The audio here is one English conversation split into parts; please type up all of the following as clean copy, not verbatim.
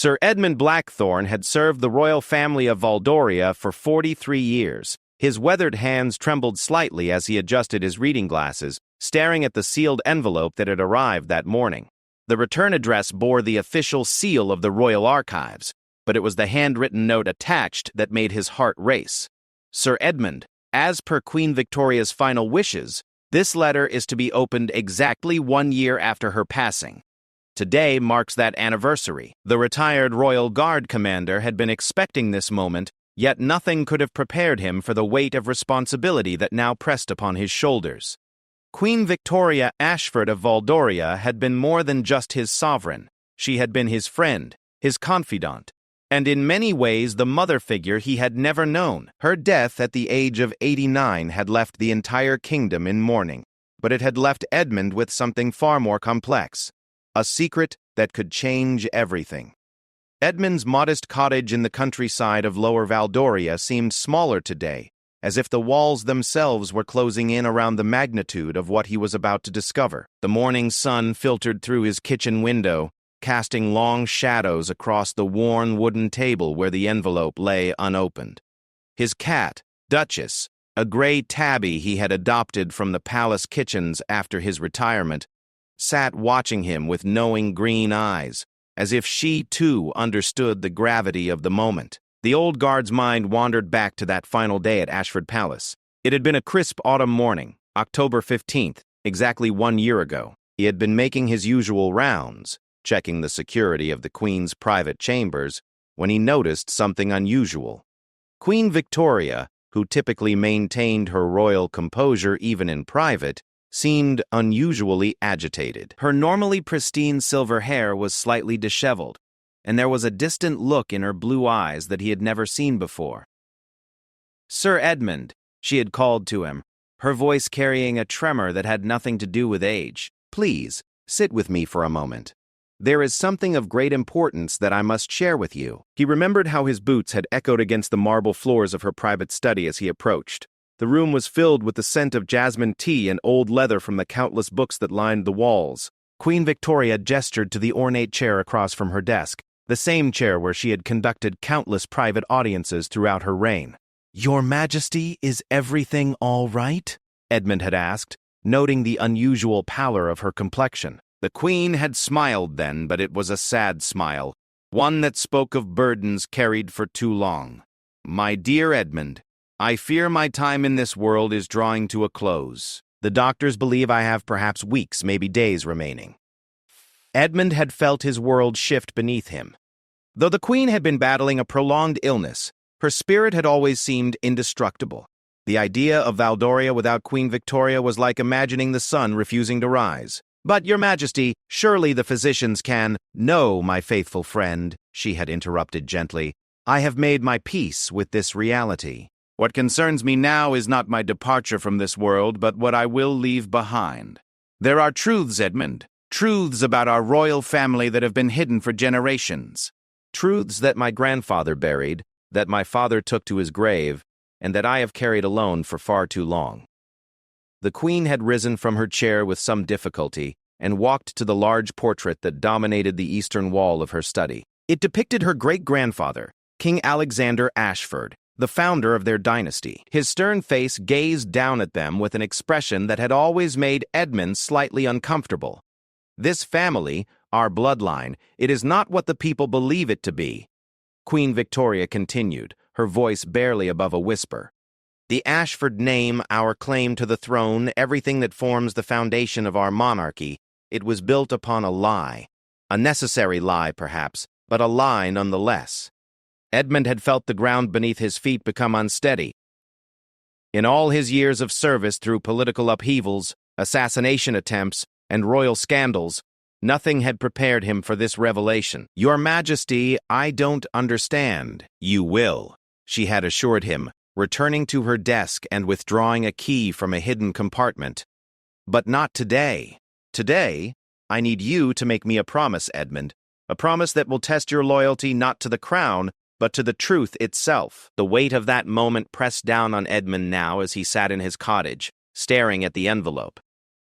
Sir Edmund Blackthorne had served the royal family of Valdoria for 43 years. His weathered hands trembled slightly as he adjusted his reading glasses, staring at the sealed envelope that had arrived that morning. The return address bore the official seal of the Royal Archives, but it was the handwritten note attached that made his heart race. Sir Edmund, as per Queen Victoria's final wishes, this letter is to be opened exactly 1 year after her passing. Today marks that anniversary. The retired Royal Guard commander had been expecting this moment, yet nothing could have prepared him for the weight of responsibility that now pressed upon his shoulders. Queen Victoria Ashford of Valdoria had been more than just his sovereign. She had been his friend, his confidant, and in many ways the mother figure he had never known. Her death at the age of 89 had left the entire kingdom in mourning, but it had left Edmund with something far more complex, a secret that could change everything. Edmund's modest cottage in the countryside of Lower Valdoria seemed smaller today, as if the walls themselves were closing in around the magnitude of what he was about to discover. The morning sun filtered through his kitchen window, casting long shadows across the worn wooden table where the envelope lay unopened. His cat, Duchess, a gray tabby he had adopted from the palace kitchens after his retirement, sat watching him with knowing green eyes, as if she too understood the gravity of the moment. The old guard's mind wandered back to that final day at Ashford Palace. It had been a crisp autumn morning, October 15th, exactly 1 year ago. He had been making his usual rounds, checking the security of the Queen's private chambers, when he noticed something unusual. Queen Victoria, who typically maintained her royal composure even in private, seemed unusually agitated. Her normally pristine silver hair was slightly disheveled, and there was a distant look in her blue eyes that he had never seen before. "Sir Edmund," she had called to him, her voice carrying a tremor that had nothing to do with age. "Please, sit with me for a moment. There is something of great importance that I must share with you." He remembered how his boots had echoed against the marble floors of her private study as he approached. The room was filled with the scent of jasmine tea and old leather from the countless books that lined the walls. Queen Victoria gestured to the ornate chair across from her desk, the same chair where she had conducted countless private audiences throughout her reign. "Your Majesty, is everything all right?" Edmund had asked, noting the unusual pallor of her complexion. The Queen had smiled then, but it was a sad smile, one that spoke of burdens carried for too long. "My dear Edmund, I fear my time in this world is drawing to a close. The doctors believe I have perhaps weeks, maybe days remaining." Edmund had felt his world shift beneath him. Though the Queen had been battling a prolonged illness, her spirit had always seemed indestructible. The idea of Valdoria without Queen Victoria was like imagining the sun refusing to rise. "But, Your Majesty, surely the physicians can—" "No, my faithful friend," she had interrupted gently. "I have made my peace with this reality. What concerns me now is not my departure from this world, but what I will leave behind. There are truths, Edmund, truths about our royal family that have been hidden for generations. Truths that my grandfather buried, that my father took to his grave, and that I have carried alone for far too long." The Queen had risen from her chair with some difficulty and walked to the large portrait that dominated the eastern wall of her study. It depicted her great-grandfather, King Alexander Ashford, the founder of their dynasty. His stern face gazed down at them with an expression that had always made Edmund slightly uncomfortable. "This family, our bloodline, it is not what the people believe it to be," Queen Victoria continued, her voice barely above a whisper. "The Ashford name, our claim to the throne, everything that forms the foundation of our monarchy, it was built upon a lie. A necessary lie, perhaps, but a lie nonetheless." Edmund had felt the ground beneath his feet become unsteady. In all his years of service through political upheavals, assassination attempts, and royal scandals, nothing had prepared him for this revelation. "Your Majesty, I don't understand." "You will," she had assured him, returning to her desk and withdrawing a key from a hidden compartment. "But not today. Today, I need you to make me a promise, Edmund, a promise that will test your loyalty not to the crown, but to the truth itself." The weight of that moment pressed down on Edmund now as he sat in his cottage, staring at the envelope.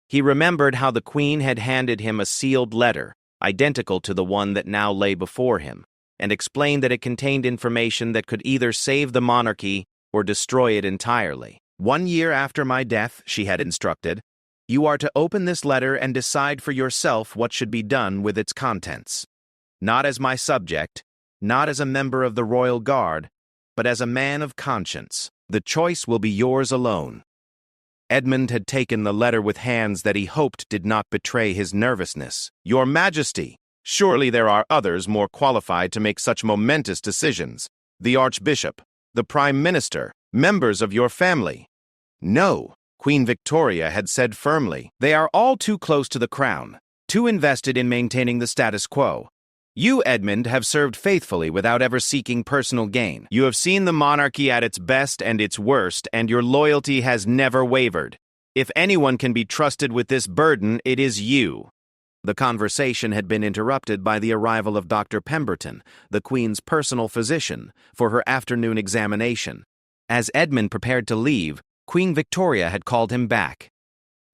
He remembered how the Queen had handed him a sealed letter, identical to the one that now lay before him. and explained that it contained information that could either save the monarchy or destroy it entirely. 1 year after my death, she had instructed, you are to open this letter and decide for yourself what should be done with its contents. Not as my subject, not as a member of the royal guard, but as a man of conscience. The choice will be yours alone. Edmund had taken the letter with hands that he hoped did not betray his nervousness. Your Majesty, surely there are others more qualified to make such momentous decisions. The Archbishop, the Prime Minister, members of your family. No, Queen Victoria had said firmly. They are all too close to the crown, too invested in maintaining the status quo. You, Edmund, have served faithfully without ever seeking personal gain. You have seen the monarchy at its best and its worst, and your loyalty has never wavered. If anyone can be trusted with this burden, it is you. The conversation had been interrupted by the arrival of Dr. Pemberton, the Queen's personal physician, for her afternoon examination. As Edmund prepared to leave, Queen Victoria had called him back.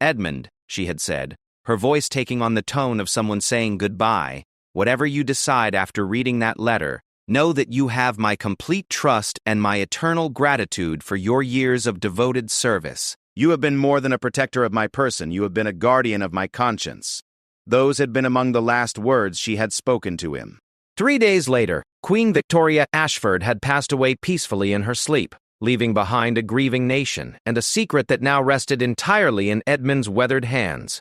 Edmund, she had said, her voice taking on the tone of someone saying goodbye, whatever you decide after reading that letter, know that you have my complete trust and my eternal gratitude for your years of devoted service. You have been more than a protector of my person, you have been a guardian of my conscience. Those had been among the last words she had spoken to him. 3 days later, Queen Victoria Ashford had passed away peacefully in her sleep, leaving behind a grieving nation and a secret that now rested entirely in Edmund's weathered hands.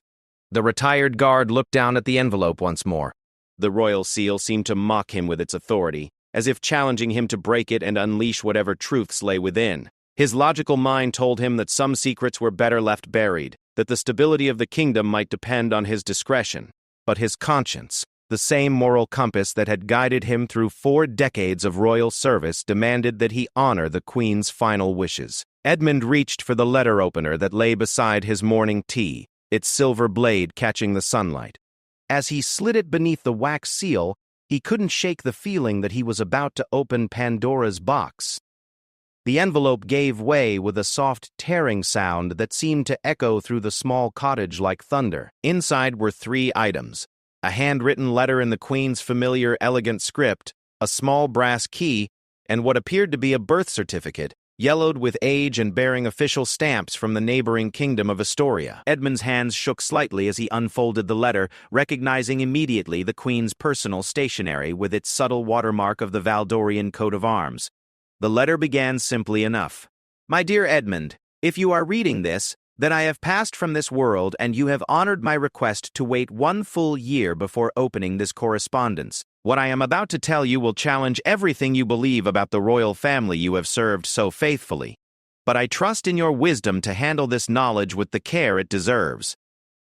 The retired guard looked down at the envelope once more. The royal seal seemed to mock him with its authority, as if challenging him to break it and unleash whatever truths lay within. His logical mind told him that some secrets were better left buried, that the stability of the kingdom might depend on his discretion. But his conscience, the same moral compass that had guided him through 4 decades of royal service, demanded that he honor the Queen's final wishes. Edmund reached for the letter opener that lay beside his morning tea, its silver blade catching the sunlight. As he slid it beneath the wax seal, he couldn't shake the feeling that he was about to open Pandora's box. The envelope gave way with a soft tearing sound that seemed to echo through the small cottage like thunder. Inside were 3 items: a handwritten letter in the Queen's familiar, elegant script, a small brass key, and what appeared to be a birth certificate, yellowed with age and bearing official stamps from the neighboring kingdom of Astoria. Edmund's hands shook slightly as he unfolded the letter, recognizing immediately the Queen's personal stationery with its subtle watermark of the Valdorian coat of arms. The letter began simply enough. My dear Edmund, if you are reading this, then I have passed from this world and you have honored my request to wait 1 full year before opening this correspondence. What I am about to tell you will challenge everything you believe about the royal family you have served so faithfully. But I trust in your wisdom to handle this knowledge with the care it deserves.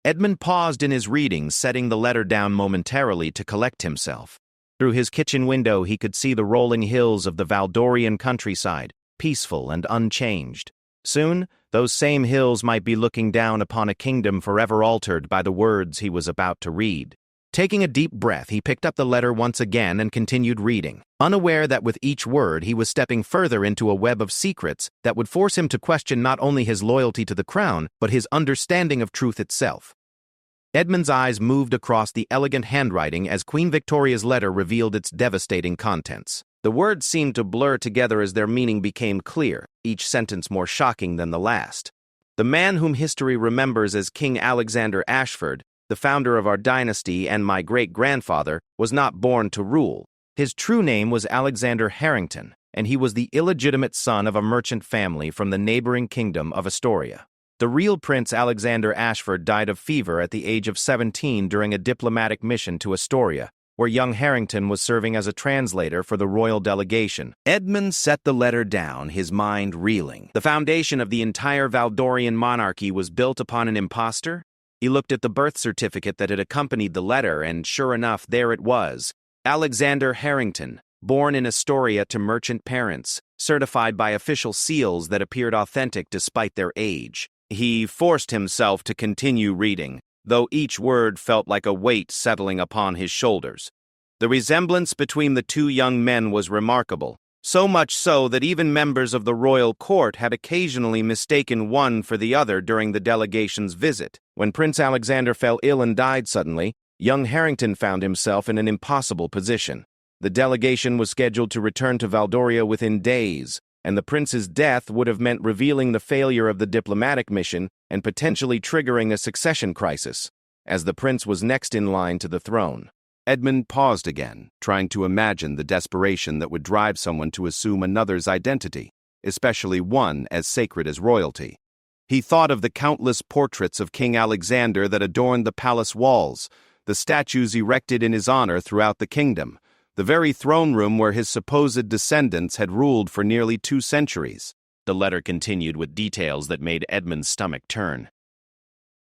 Edmund paused in his reading, setting the letter down momentarily to collect himself. Through his kitchen window he could see the rolling hills of the Valdorian countryside, peaceful and unchanged. Soon, those same hills might be looking down upon a kingdom forever altered by the words he was about to read. Taking a deep breath, he picked up the letter once again and continued reading, unaware that with each word he was stepping further into a web of secrets that would force him to question not only his loyalty to the crown, but his understanding of truth itself. Edmund's eyes moved across the elegant handwriting as Queen Victoria's letter revealed its devastating contents. The words seemed to blur together as their meaning became clear, each sentence more shocking than the last. The man whom history remembers as King Alexander Ashford, the founder of our dynasty and my great-grandfather, was not born to rule. His true name was Alexander Harrington, and he was the illegitimate son of a merchant family from the neighboring kingdom of Astoria. The real Prince Alexander Ashford died of fever at the age of 17 during a diplomatic mission to Astoria, where young Harrington was serving as a translator for the royal delegation. Edmund set the letter down, his mind reeling. The foundation of the entire Valdorian monarchy was built upon an impostor? He looked at the birth certificate that had accompanied the letter, and sure enough, there it was. Alexander Harrington, born in Astoria to merchant parents, certified by official seals that appeared authentic despite their age. He forced himself to continue reading, though each word felt like a weight settling upon his shoulders. The resemblance between the 2 young men was remarkable, so much so that even members of the royal court had occasionally mistaken one for the other during the delegation's visit. When Prince Alexander fell ill and died suddenly, young Harrington found himself in an impossible position. The delegation was scheduled to return to Valdoria within days, and the prince's death would have meant revealing the failure of the diplomatic mission and potentially triggering a succession crisis, as the prince was next in line to the throne. Edmund paused again, trying to imagine the desperation that would drive someone to assume another's identity, especially one as sacred as royalty. He thought of the countless portraits of King Alexander that adorned the palace walls, the statues erected in his honor throughout the kingdom, the very throne room where his supposed descendants had ruled for nearly 2 centuries. The letter continued with details that made Edmund's stomach turn.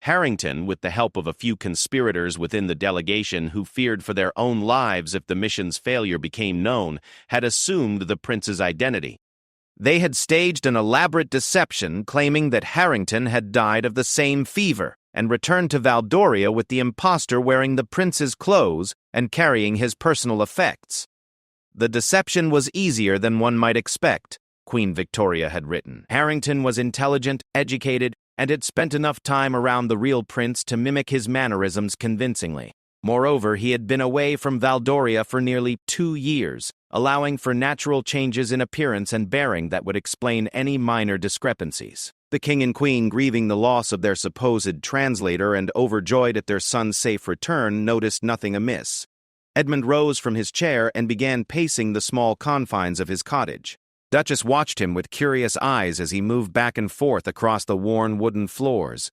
Harrington, with the help of a few conspirators within the delegation who feared for their own lives if the mission's failure became known, had assumed the prince's identity. They had staged an elaborate deception claiming that Harrington had died of the same fever and returned to Valdoria with the impostor wearing the prince's clothes and carrying his personal effects. The deception was easier than one might expect, Queen Victoria had written. Harrington was intelligent, educated, and had spent enough time around the real prince to mimic his mannerisms convincingly. Moreover, he had been away from Valdoria for nearly 2 years, allowing for natural changes in appearance and bearing that would explain any minor discrepancies. The king and queen, grieving the loss of their supposed translator and overjoyed at their son's safe return, noticed nothing amiss. Edmund rose from his chair and began pacing the small confines of his cottage. Duchess watched him with curious eyes as he moved back and forth across the worn wooden floors.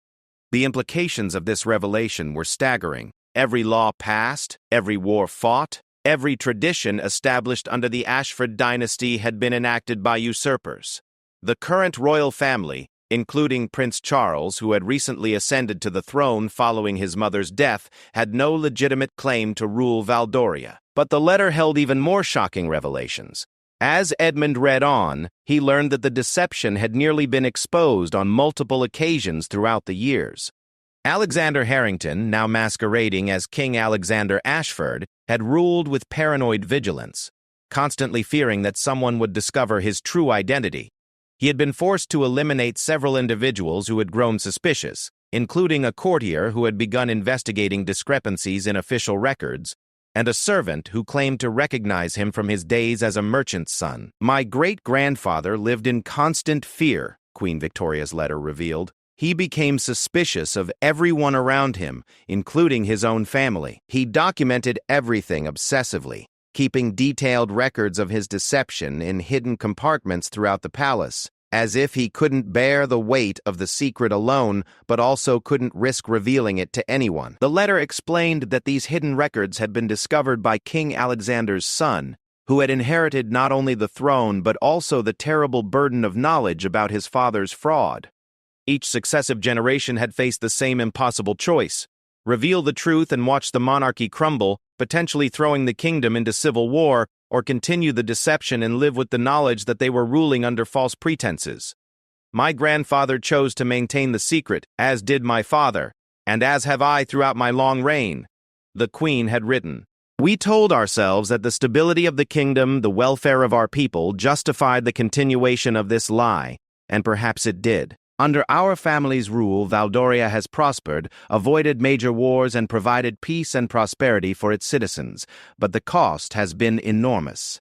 The implications of this revelation were staggering. Every law passed, every war fought, every tradition established under the Ashford dynasty had been enacted by usurpers. The current royal family, including Prince Charles, who had recently ascended to the throne following his mother's death, had no legitimate claim to rule Valdoria. But the letter held even more shocking revelations. As Edmund read on, he learned that the deception had nearly been exposed on multiple occasions throughout the years. Alexander Harrington, now masquerading as King Alexander Ashford, had ruled with paranoid vigilance, constantly fearing that someone would discover his true identity. He had been forced to eliminate several individuals who had grown suspicious, including a courtier who had begun investigating discrepancies in official records, and a servant who claimed to recognize him from his days as a merchant's son. "My great-grandfather lived in constant fear," Queen Victoria's letter revealed. He became suspicious of everyone around him, including his own family. He documented everything obsessively, keeping detailed records of his deception in hidden compartments throughout the palace, as if he couldn't bear the weight of the secret alone, but also couldn't risk revealing it to anyone. The letter explained that these hidden records had been discovered by King Alexander's son, who had inherited not only the throne but also the terrible burden of knowledge about his father's fraud. Each successive generation had faced the same impossible choice: reveal the truth and watch the monarchy crumble, potentially throwing the kingdom into civil war, or continue the deception and live with the knowledge that they were ruling under false pretenses. My grandfather chose to maintain the secret, as did my father, and as have I throughout my long reign, the Queen had written. We told ourselves that the stability of the kingdom, the welfare of our people, justified the continuation of this lie, and perhaps it did. Under our family's rule, Valdoria has prospered, avoided major wars, and provided peace and prosperity for its citizens, but the cost has been enormous.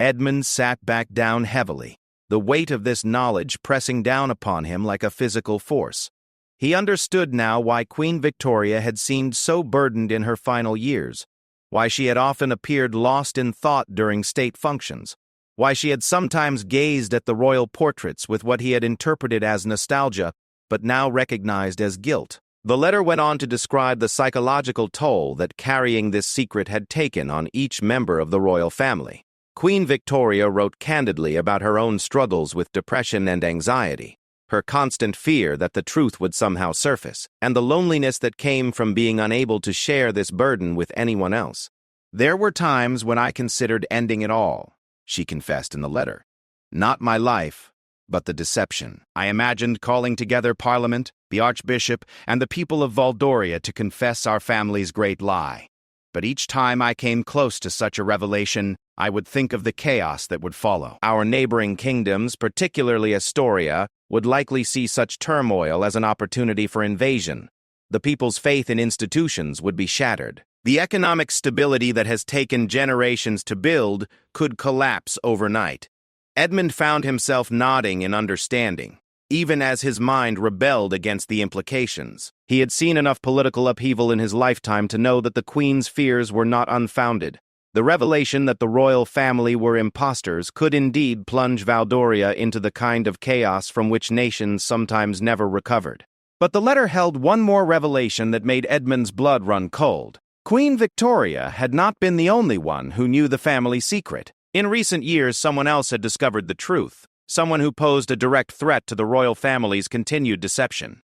Edmund sat back down heavily, the weight of this knowledge pressing down upon him like a physical force. He understood now why Queen Victoria had seemed so burdened in her final years, why she had often appeared lost in thought during state functions, why she had sometimes gazed at the royal portraits with what he had interpreted as nostalgia, but now recognized as guilt. The letter went on to describe the psychological toll that carrying this secret had taken on each member of the royal family. Queen Victoria wrote candidly about her own struggles with depression and anxiety, her constant fear that the truth would somehow surface, and the loneliness that came from being unable to share this burden with anyone else. "There were times when I considered ending it all," she confessed in the letter. "Not my life, but the deception. I imagined calling together Parliament, the Archbishop, and the people of Valdoria to confess our family's great lie. But each time I came close to such a revelation, I would think of the chaos that would follow. Our neighboring kingdoms, particularly Astoria, would likely see such turmoil as an opportunity for invasion. The people's faith in institutions would be shattered. The economic stability that has taken generations to build could collapse overnight. Edmund found himself nodding in understanding, even as his mind rebelled against the implications. He had seen enough political upheaval in his lifetime to know that the Queen's fears were not unfounded. The revelation that the royal family were impostors could indeed plunge Valdoria into the kind of chaos from which nations sometimes never recovered. But the letter held one more revelation that made Edmund's blood run cold. Queen Victoria had not been the only one who knew the family secret. In recent years, someone else had discovered the truth, someone who posed a direct threat to the royal family's continued deception.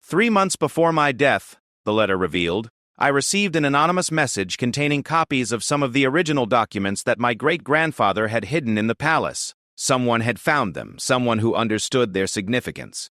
3 months before my death, the letter revealed, I received an anonymous message containing copies of some of the original documents that my great-grandfather had hidden in the palace. Someone had found them, someone who understood their significance.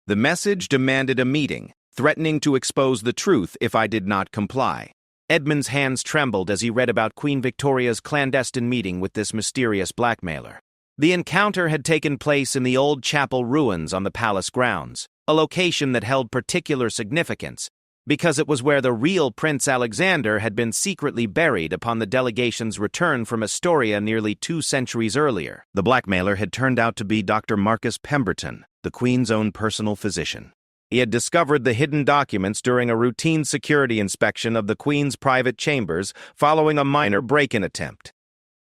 The message demanded a meeting, threatening to expose the truth if I did not comply. Edmund's hands trembled as he read about Queen Victoria's clandestine meeting with this mysterious blackmailer. The encounter had taken place in the old chapel ruins on the palace grounds, a location that held particular significance, because it was where the real Prince Alexander had been secretly buried upon the delegation's return from Astoria nearly 2 centuries earlier. The blackmailer had turned out to be Dr. Marcus Pemberton, the Queen's own personal physician. He had discovered the hidden documents during a routine security inspection of the Queen's private chambers following a minor break-in attempt.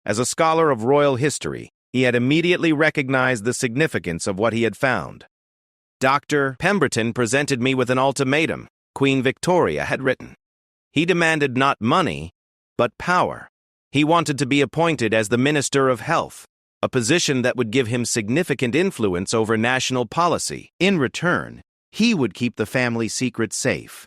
As a scholar of royal history, he had immediately recognized the significance of what he had found. Dr. Pemberton presented me with an ultimatum, Queen Victoria had written. He demanded not money, but power. He wanted to be appointed as the Minister of Health, a position that would give him significant influence over national policy. In return, he would keep the family secret safe.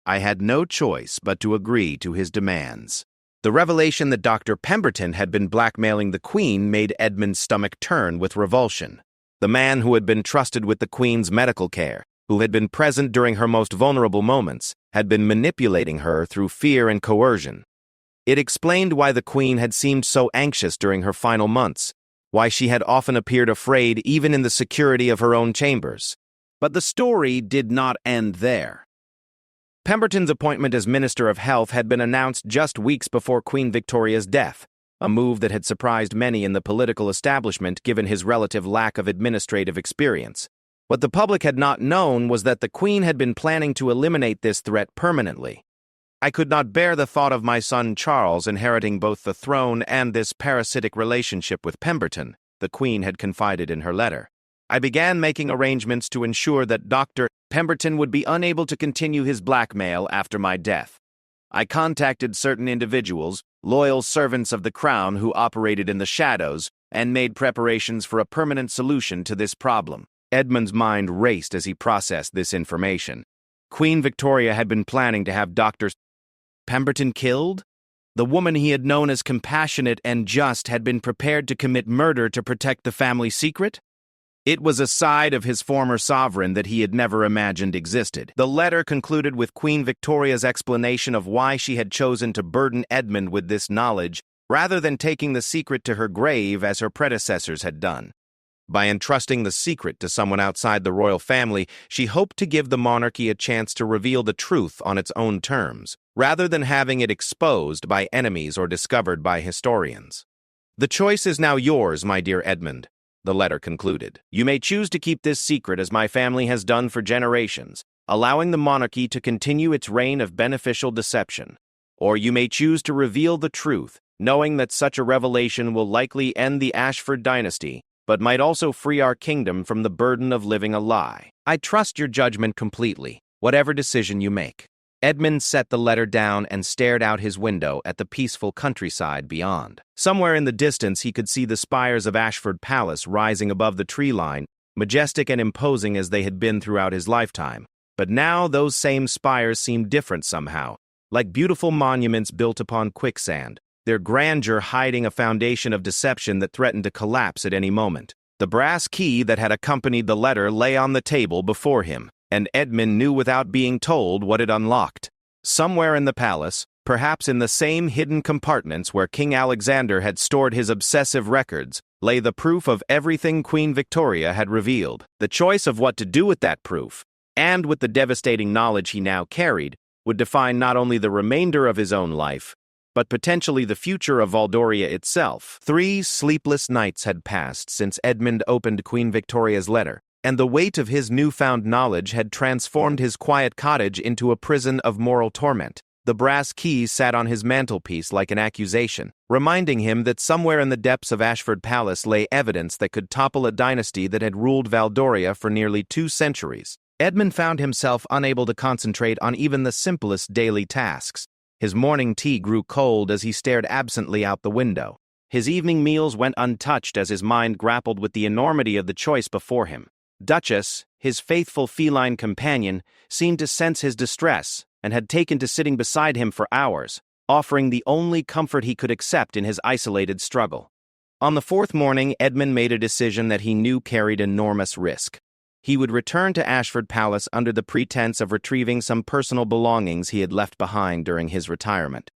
I had no choice but to agree to his demands. The revelation that Dr. Pemberton had been blackmailing the Queen made Edmund's stomach turn with revulsion. The man who had been trusted with the Queen's medical care, who had been present during her most vulnerable moments, had been manipulating her through fear and coercion. It explained why the Queen had seemed so anxious during her final months, why she had often appeared afraid even in the security of her own chambers. But the story did not end there. Pemberton's appointment as Minister of Health had been announced just weeks before Queen Victoria's death, a move that had surprised many in the political establishment given his relative lack of administrative experience. What the public had not known was that the Queen had been planning to eliminate this threat permanently. I could not bear the thought of my son Charles inheriting both the throne and this parasitic relationship with Pemberton, the Queen had confided in her letter. I began making arrangements to ensure that Dr. Pemberton would be unable to continue his blackmail after my death. I contacted certain individuals, loyal servants of the Crown who operated in the shadows, and made preparations for a permanent solution to this problem. Edmund's mind raced as he processed this information. Queen Victoria had been planning to have Dr. Pemberton killed? The woman he had known as compassionate and just had been prepared to commit murder to protect the family secret? It was a side of his former sovereign that he had never imagined existed. The letter concluded with Queen Victoria's explanation of why she had chosen to burden Edmund with this knowledge, rather than taking the secret to her grave as her predecessors had done. By entrusting the secret to someone outside the royal family, she hoped to give the monarchy a chance to reveal the truth on its own terms, rather than having it exposed by enemies or discovered by historians. The choice is now yours, my dear Edmund, the letter concluded. You may choose to keep this secret as my family has done for generations, allowing the monarchy to continue its reign of beneficial deception. Or you may choose to reveal the truth, knowing that such a revelation will likely end the Ashford dynasty, but might also free our kingdom from the burden of living a lie. I trust your judgment completely, whatever decision you make. Edmund set the letter down and stared out his window at the peaceful countryside beyond. Somewhere in the distance he could see the spires of Ashford Palace rising above the tree line, majestic and imposing as they had been throughout his lifetime. But now those same spires seemed different somehow, like beautiful monuments built upon quicksand, their grandeur hiding a foundation of deception that threatened to collapse at any moment. The brass key that had accompanied the letter lay on the table before him, and Edmund knew without being told what it unlocked. Somewhere in the palace, perhaps in the same hidden compartments where King Alexander had stored his obsessive records, lay the proof of everything Queen Victoria had revealed. The choice of what to do with that proof, and with the devastating knowledge he now carried, would define not only the remainder of his own life, but potentially the future of Valdoria itself. 3 sleepless nights had passed since Edmund opened Queen Victoria's letter, and the weight of his newfound knowledge had transformed his quiet cottage into a prison of moral torment. The brass key sat on his mantelpiece like an accusation, reminding him that somewhere in the depths of Ashford Palace lay evidence that could topple a dynasty that had ruled Valdoria for nearly 2 centuries. Edmund found himself unable to concentrate on even the simplest daily tasks. His morning tea grew cold as he stared absently out the window. His evening meals went untouched as his mind grappled with the enormity of the choice before him. Duchess, his faithful feline companion, seemed to sense his distress and had taken to sitting beside him for hours, offering the only comfort he could accept in his isolated struggle. On the 4th morning, Edmund made a decision that he knew carried enormous risk. He would return to Ashford Palace under the pretense of retrieving some personal belongings he had left behind during his retirement.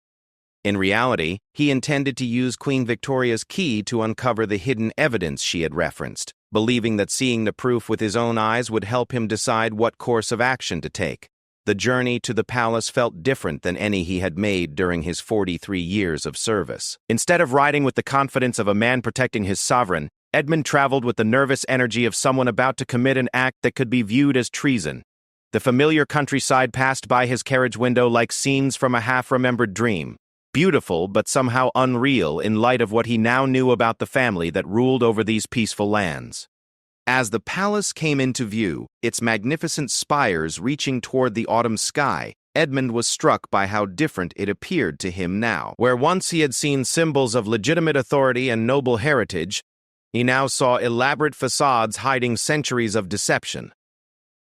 In reality, he intended to use Queen Victoria's key to uncover the hidden evidence she had referenced, believing that seeing the proof with his own eyes would help him decide what course of action to take. The journey to the palace felt different than any he had made during his 43 years of service. Instead of riding with the confidence of a man protecting his sovereign, Edmund traveled with the nervous energy of someone about to commit an act that could be viewed as treason. The familiar countryside passed by his carriage window like scenes from a half-remembered dream, beautiful but somehow unreal in light of what he now knew about the family that ruled over these peaceful lands. As the palace came into view, its magnificent spires reaching toward the autumn sky, Edmund was struck by how different it appeared to him now. Where once he had seen symbols of legitimate authority and noble heritage, he now saw elaborate facades hiding centuries of deception.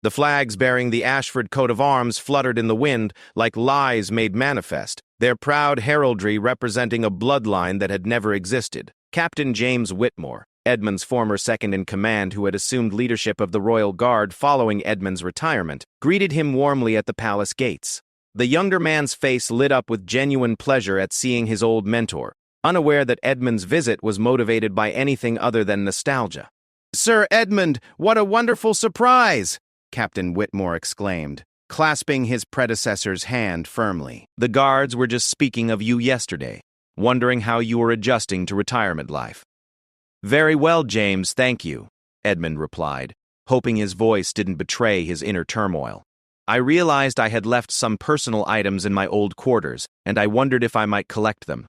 The flags bearing the Ashford coat of arms fluttered in the wind like lies made manifest, their proud heraldry representing a bloodline that had never existed. Captain James Whitmore, Edmund's former second-in-command who had assumed leadership of the Royal Guard following Edmund's retirement, greeted him warmly at the palace gates. The younger man's face lit up with genuine pleasure at seeing his old mentor, unaware that Edmund's visit was motivated by anything other than nostalgia. "Sir Edmund, what a wonderful surprise!" Captain Whitmore exclaimed, clasping his predecessor's hand firmly. "The guards were just speaking of you yesterday, wondering how you were adjusting to retirement life." "Very well, James, thank you," Edmund replied, hoping his voice didn't betray his inner turmoil. "I realized I had left some personal items in my old quarters, and I wondered if I might collect them."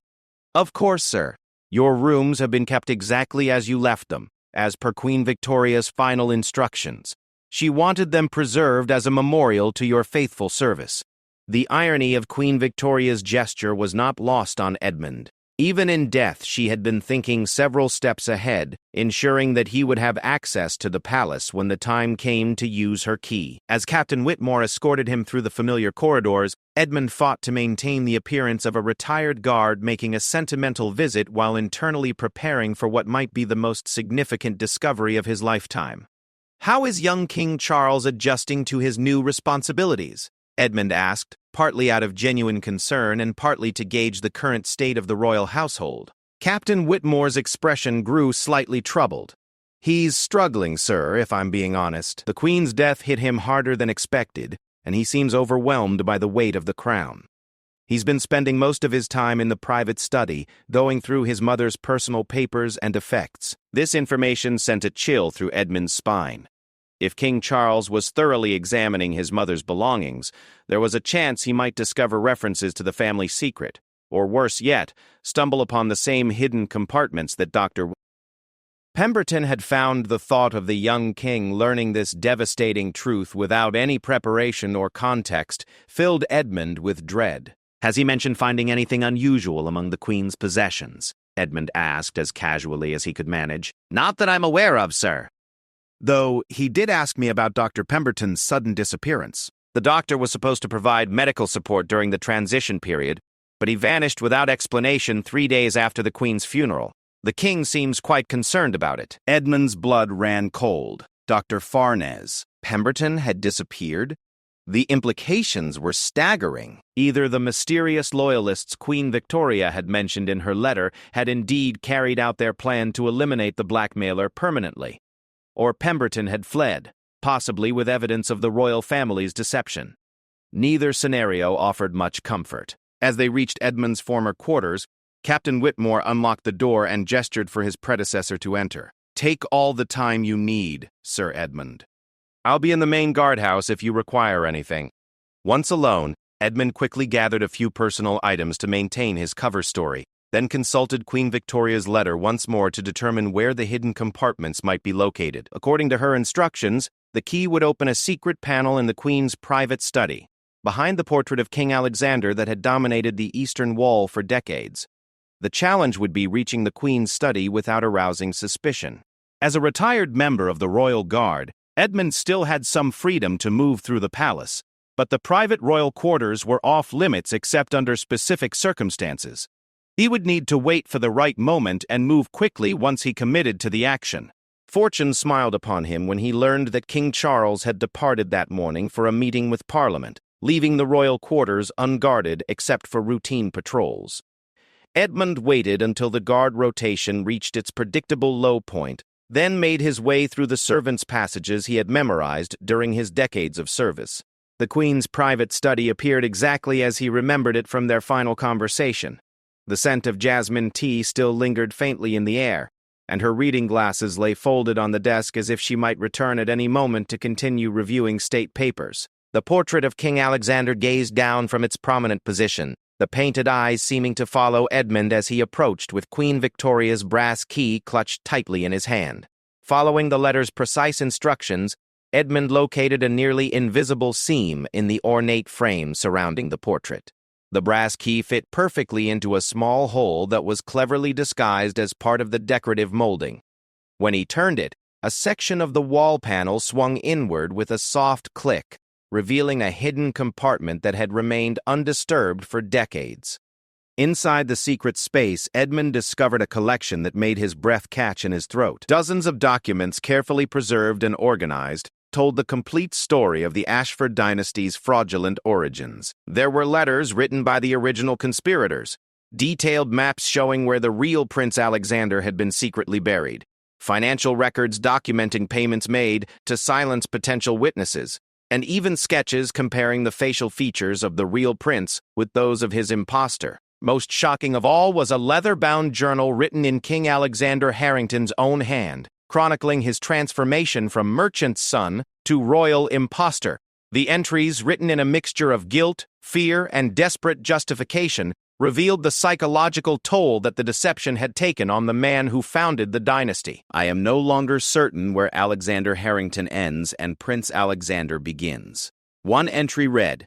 "Of course, sir. Your rooms have been kept exactly as you left them, as per Queen Victoria's final instructions. She wanted them preserved as a memorial to your faithful service." The irony of Queen Victoria's gesture was not lost on Edmund. Even in death, she had been thinking several steps ahead, ensuring that he would have access to the palace when the time came to use her key. As Captain Whitmore escorted him through the familiar corridors, Edmund fought to maintain the appearance of a retired guard making a sentimental visit while internally preparing for what might be the most significant discovery of his lifetime. "How is young King Charles adjusting to his new responsibilities?" Edmund asked, partly out of genuine concern and partly to gauge the current state of the royal household. Captain Whitmore's expression grew slightly troubled. "He's struggling, sir, if I'm being honest. The Queen's death hit him harder than expected, and he seems overwhelmed by the weight of the crown. He's been spending most of his time in the private study, going through his mother's personal papers and effects." This information sent a chill through Edmund's spine. If King Charles was thoroughly examining his mother's belongings, there was a chance he might discover references to the family secret, or worse yet, stumble upon the same hidden compartments that Dr. Pemberton had found. The thought of the young king learning this devastating truth without any preparation or context filled Edmund with dread. "Has he mentioned finding anything unusual among the Queen's possessions?" Edmund asked as casually as he could manage. "Not that I'm aware of, sir. Though he did ask me about Dr. Pemberton's sudden disappearance. The doctor was supposed to provide medical support during the transition period, but he vanished without explanation 3 days after the Queen's funeral. The king seems quite concerned about it." Edmund's blood ran cold. Dr. Farnez. Pemberton had disappeared? The implications were staggering. Either the mysterious loyalists Queen Victoria had mentioned in her letter had indeed carried out their plan to eliminate the blackmailer permanently, or Pemberton had fled, possibly with evidence of the royal family's deception. Neither scenario offered much comfort. As they reached Edmund's former quarters, Captain Whitmore unlocked the door and gestured for his predecessor to enter. "Take all the time you need, Sir Edmund. I'll be in the main guardhouse if you require anything." Once alone, Edmund quickly gathered a few personal items to maintain his cover story, then consulted Queen Victoria's letter once more to determine where the hidden compartments might be located. According to her instructions, the key would open a secret panel in the Queen's private study, behind the portrait of King Alexander that had dominated the eastern wall for decades. The challenge would be reaching the Queen's study without arousing suspicion. As a retired member of the Royal Guard, Edmund still had some freedom to move through the palace, but the private royal quarters were off limits except under specific circumstances. He would need to wait for the right moment and move quickly once he committed to the action. Fortune smiled upon him when he learned that King Charles had departed that morning for a meeting with Parliament, leaving the royal quarters unguarded except for routine patrols. Edmund waited until the guard rotation reached its predictable low point, then made his way through the servants' passages he had memorized during his decades of service. The Queen's private study appeared exactly as he remembered it from their final conversation. The scent of jasmine tea still lingered faintly in the air, and her reading glasses lay folded on the desk as if she might return at any moment to continue reviewing state papers. The portrait of King Alexander gazed down from its prominent position, the painted eyes seeming to follow Edmund as he approached with Queen Victoria's brass key clutched tightly in his hand. Following the letter's precise instructions, Edmund located a nearly invisible seam in the ornate frame surrounding the portrait. The brass key fit perfectly into a small hole that was cleverly disguised as part of the decorative molding. When he turned it, a section of the wall panel swung inward with a soft click, revealing a hidden compartment that had remained undisturbed for decades. Inside the secret space, Edmund discovered a collection that made his breath catch in his throat. Dozens of documents carefully preserved and organized told the complete story of the Ashford dynasty's fraudulent origins. There were letters written by the original conspirators, detailed maps showing where the real Prince Alexander had been secretly buried, financial records documenting payments made to silence potential witnesses, and even sketches comparing the facial features of the real prince with those of his impostor. Most shocking of all was a leather-bound journal written in King Alexander Harrington's own hand, chronicling his transformation from merchant's son to royal impostor. The entries, written in a mixture of guilt, fear, and desperate justification, revealed the psychological toll that the deception had taken on the man who founded the dynasty. "I am no longer certain where Alexander Harrington ends and Prince Alexander begins." One entry read,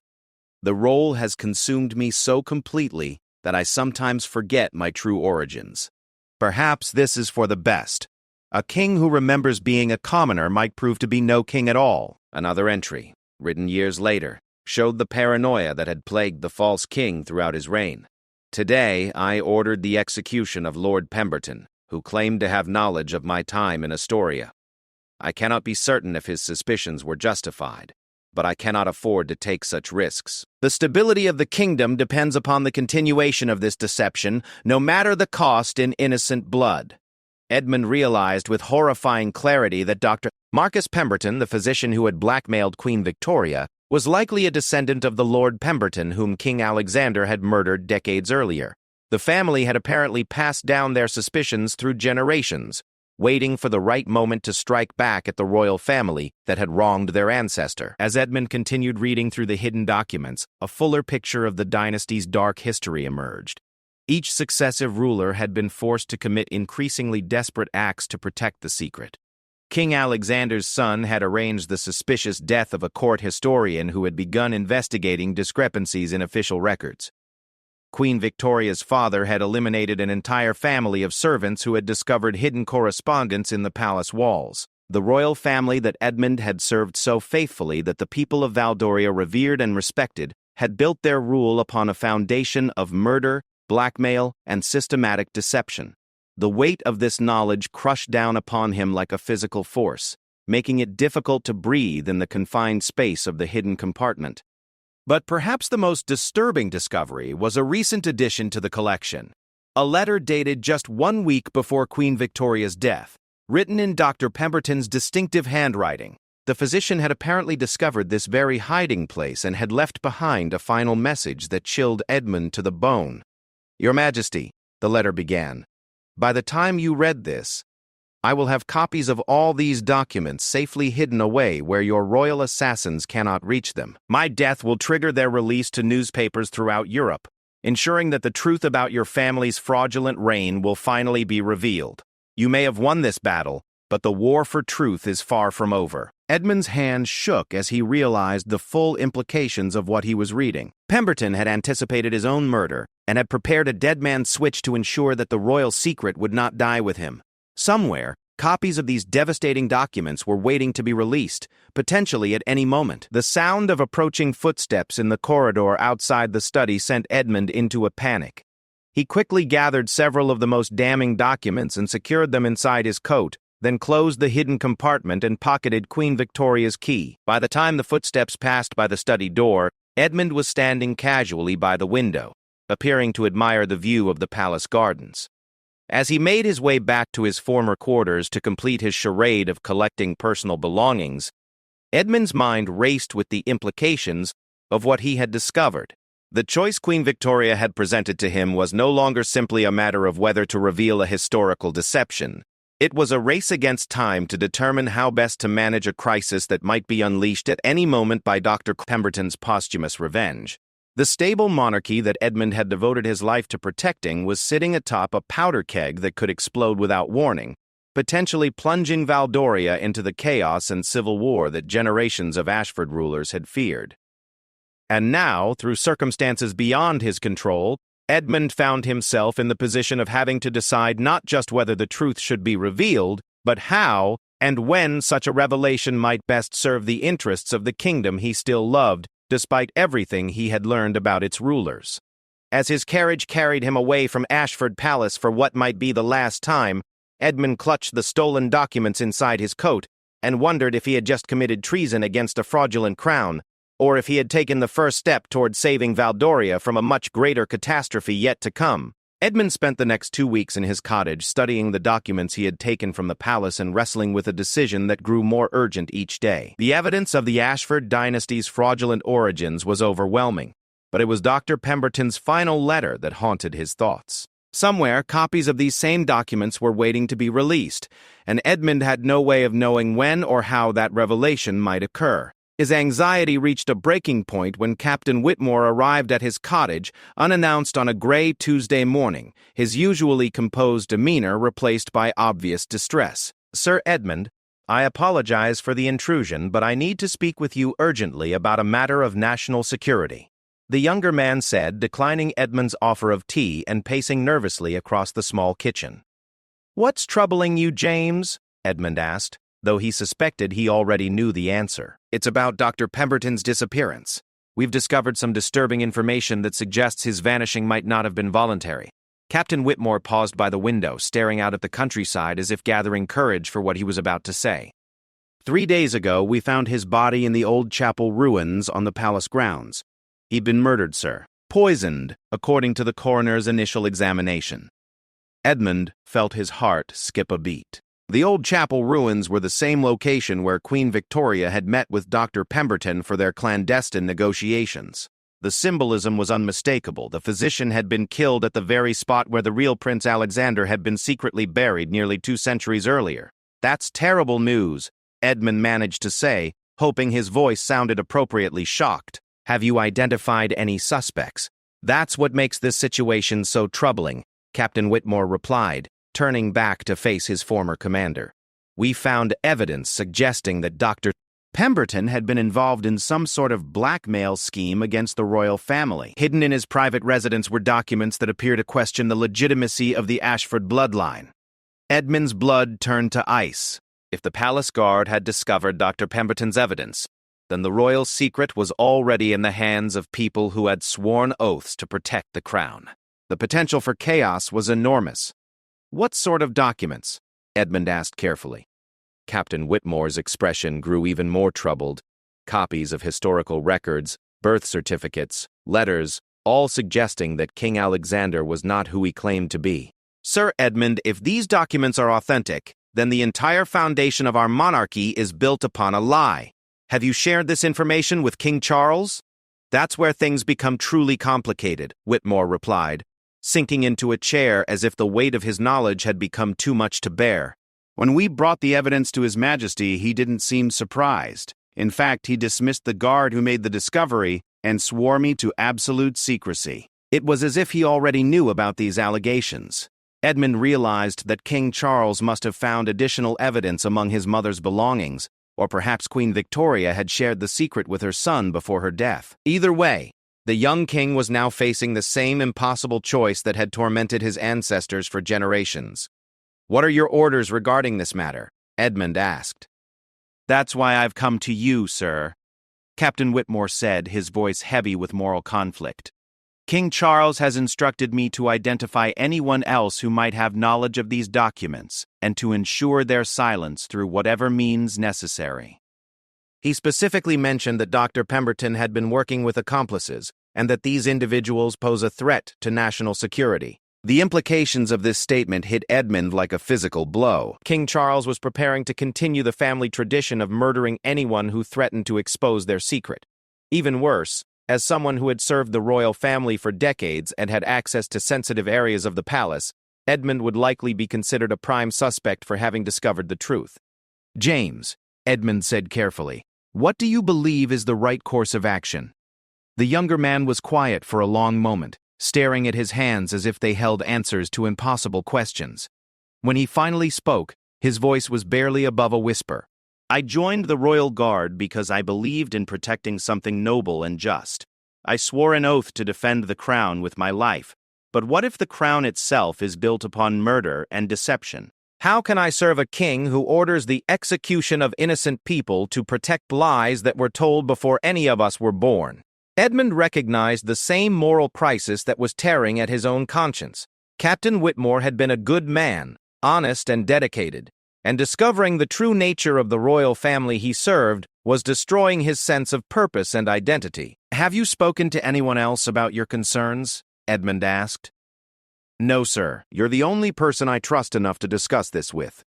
"The role has consumed me so completely that I sometimes forget my true origins. Perhaps this is for the best. A king who remembers being a commoner might prove to be no king at all." Another entry, written years later, showed the paranoia that had plagued the false king throughout his reign. "Today, I ordered the execution of Lord Pemberton, who claimed to have knowledge of my time in Astoria. I cannot be certain if his suspicions were justified, but I cannot afford to take such risks. The stability of the kingdom depends upon the continuation of this deception, no matter the cost in innocent blood." Edmund realized with horrifying clarity that Dr. Marcus Pemberton, the physician who had blackmailed Queen Victoria, was likely a descendant of the Lord Pemberton whom King Alexander had murdered decades earlier. The family had apparently passed down their suspicions through generations, waiting for the right moment to strike back at the royal family that had wronged their ancestor. As Edmund continued reading through the hidden documents, a fuller picture of the dynasty's dark history emerged. Each successive ruler had been forced to commit increasingly desperate acts to protect the secret. King Alexander's son had arranged the suspicious death of a court historian who had begun investigating discrepancies in official records. Queen Victoria's father had eliminated an entire family of servants who had discovered hidden correspondence in the palace walls. The royal family that Edmund had served so faithfully that the people of Valdoria revered and respected had built their rule upon a foundation of murder, blackmail, and systematic deception. The weight of this knowledge crushed down upon him like a physical force, making it difficult to breathe in the confined space of the hidden compartment. But perhaps the most disturbing discovery was a recent addition to the collection. A letter dated just 1 week before Queen Victoria's death, written in Dr. Pemberton's distinctive handwriting. The physician had apparently discovered this very hiding place and had left behind a final message that chilled Edmund to the bone. "Your Majesty," the letter began, "by the time you read this, I will have copies of all these documents safely hidden away where your royal assassins cannot reach them. My death will trigger their release to newspapers throughout Europe, ensuring that the truth about your family's fraudulent reign will finally be revealed. You may have won this battle, but the war for truth is far from over." Edmund's hand shook as he realized the full implications of what he was reading. Pemberton had anticipated his own murder and had prepared a dead man's switch to ensure that the royal secret would not die with him. Somewhere, copies of these devastating documents were waiting to be released, potentially at any moment. The sound of approaching footsteps in the corridor outside the study sent Edmund into a panic. He quickly gathered several of the most damning documents and secured them inside his coat, then closed the hidden compartment and pocketed Queen Victoria's key. By the time the footsteps passed by the study door, Edmund was standing casually by the window, appearing to admire the view of the palace gardens. As he made his way back to his former quarters to complete his charade of collecting personal belongings, Edmund's mind raced with the implications of what he had discovered. The choice Queen Victoria had presented to him was no longer simply a matter of whether to reveal a historical deception. It was a race against time to determine how best to manage a crisis that might be unleashed at any moment by Dr. Pemberton's posthumous revenge. The stable monarchy that Edmund had devoted his life to protecting was sitting atop a powder keg that could explode without warning, potentially plunging Valdoria into the chaos and civil war that generations of Ashford rulers had feared. And now, through circumstances beyond his control, Edmund found himself in the position of having to decide not just whether the truth should be revealed, but how and when such a revelation might best serve the interests of the kingdom he still loved, despite everything he had learned about its rulers. As his carriage carried him away from Ashford Palace for what might be the last time, Edmund clutched the stolen documents inside his coat and wondered if he had just committed treason against a fraudulent crown, or if he had taken the first step toward saving Valdoria from a much greater catastrophe yet to come. Edmund spent the next 2 weeks in his cottage studying the documents he had taken from the palace and wrestling with a decision that grew more urgent each day. The evidence of the Ashford dynasty's fraudulent origins was overwhelming, but it was Dr. Pemberton's final letter that haunted his thoughts. Somewhere, copies of these same documents were waiting to be released, and Edmund had no way of knowing when or how that revelation might occur. His anxiety reached a breaking point when Captain Whitmore arrived at his cottage, unannounced on a gray Tuesday morning, his usually composed demeanor replaced by obvious distress. "Sir Edmund, I apologize for the intrusion, but I need to speak with you urgently about a matter of national security," the younger man said, declining Edmund's offer of tea and pacing nervously across the small kitchen. "What's troubling you, James?" Edmund asked, though he suspected he already knew the answer. "It's about Dr. Pemberton's disappearance. We've discovered some disturbing information that suggests his vanishing might not have been voluntary." Captain Whitmore paused by the window, staring out at the countryside as if gathering courage for what he was about to say. 3 days ago, we found his body in the old chapel ruins on the palace grounds. He'd been murdered, sir. Poisoned, according to the coroner's initial examination." Edmund felt his heart skip a beat. The old chapel ruins were the same location where Queen Victoria had met with Dr. Pemberton for their clandestine negotiations. The symbolism was unmistakable. The physician had been killed at the very spot where the real Prince Alexander had been secretly buried nearly 2 centuries earlier. "That's terrible news," Edmund managed to say, hoping his voice sounded appropriately shocked. "Have you identified any suspects?" "That's what makes this situation so troubling," Captain Whitmore replied, turning back to face his former commander. "We found evidence suggesting that Dr. Pemberton had been involved in some sort of blackmail scheme against the royal family. Hidden in his private residence were documents that appear to question the legitimacy of the Ashford bloodline." Edmund's blood turned to ice. If the palace guard had discovered Dr. Pemberton's evidence, then the royal secret was already in the hands of people who had sworn oaths to protect the crown. The potential for chaos was enormous. "What sort of documents?" Edmund asked carefully. Captain Whitmore's expression grew even more troubled. Copies of historical records, birth certificates, letters, all suggesting that King Alexander was not who he claimed to be. "Sir Edmund, if these documents are authentic, then the entire foundation of our monarchy is built upon a lie. Have you shared this information with King Charles? That's where things become truly complicated, Whitmore replied, sinking into a chair as if the weight of his knowledge had become too much to bear. When we brought the evidence to His Majesty, he didn't seem surprised. In fact, he dismissed the guard who made the discovery and swore me to absolute secrecy. It was as if he already knew about these allegations. Edmund realized that King Charles must have found additional evidence among his mother's belongings, or perhaps Queen Victoria had shared the secret with her son before her death. Either way, the young king was now facing the same impossible choice that had tormented his ancestors for generations. "What are your orders regarding this matter?" Edmund asked. "That's why I've come to you, sir," Captain Whitmore said, his voice heavy with moral conflict. "King Charles has instructed me to identify anyone else who might have knowledge of these documents and to ensure their silence through whatever means necessary." He specifically mentioned that Dr. Pemberton had been working with accomplices and that these individuals pose a threat to national security. The implications of this statement hit Edmund like a physical blow. King Charles was preparing to continue the family tradition of murdering anyone who threatened to expose their secret. Even worse, as someone who had served the royal family for decades and had access to sensitive areas of the palace, Edmund would likely be considered a prime suspect for having discovered the truth. "James," Edmund said carefully, "what do you believe is the right course of action?" The younger man was quiet for a long moment, staring at his hands as if they held answers to impossible questions. When he finally spoke, his voice was barely above a whisper. "I joined the Royal Guard because I believed in protecting something noble and just. I swore an oath to defend the crown with my life. But what if the crown itself is built upon murder and deception? How can I serve a king who orders the execution of innocent people to protect lies that were told before any of us were born?" Edmund recognized the same moral crisis that was tearing at his own conscience. Captain Whitmore had been a good man, honest and dedicated, and discovering the true nature of the royal family he served was destroying his sense of purpose and identity. "Have you spoken to anyone else about your concerns?" Edmund asked. "No, sir. You're the only person I trust enough to discuss this with.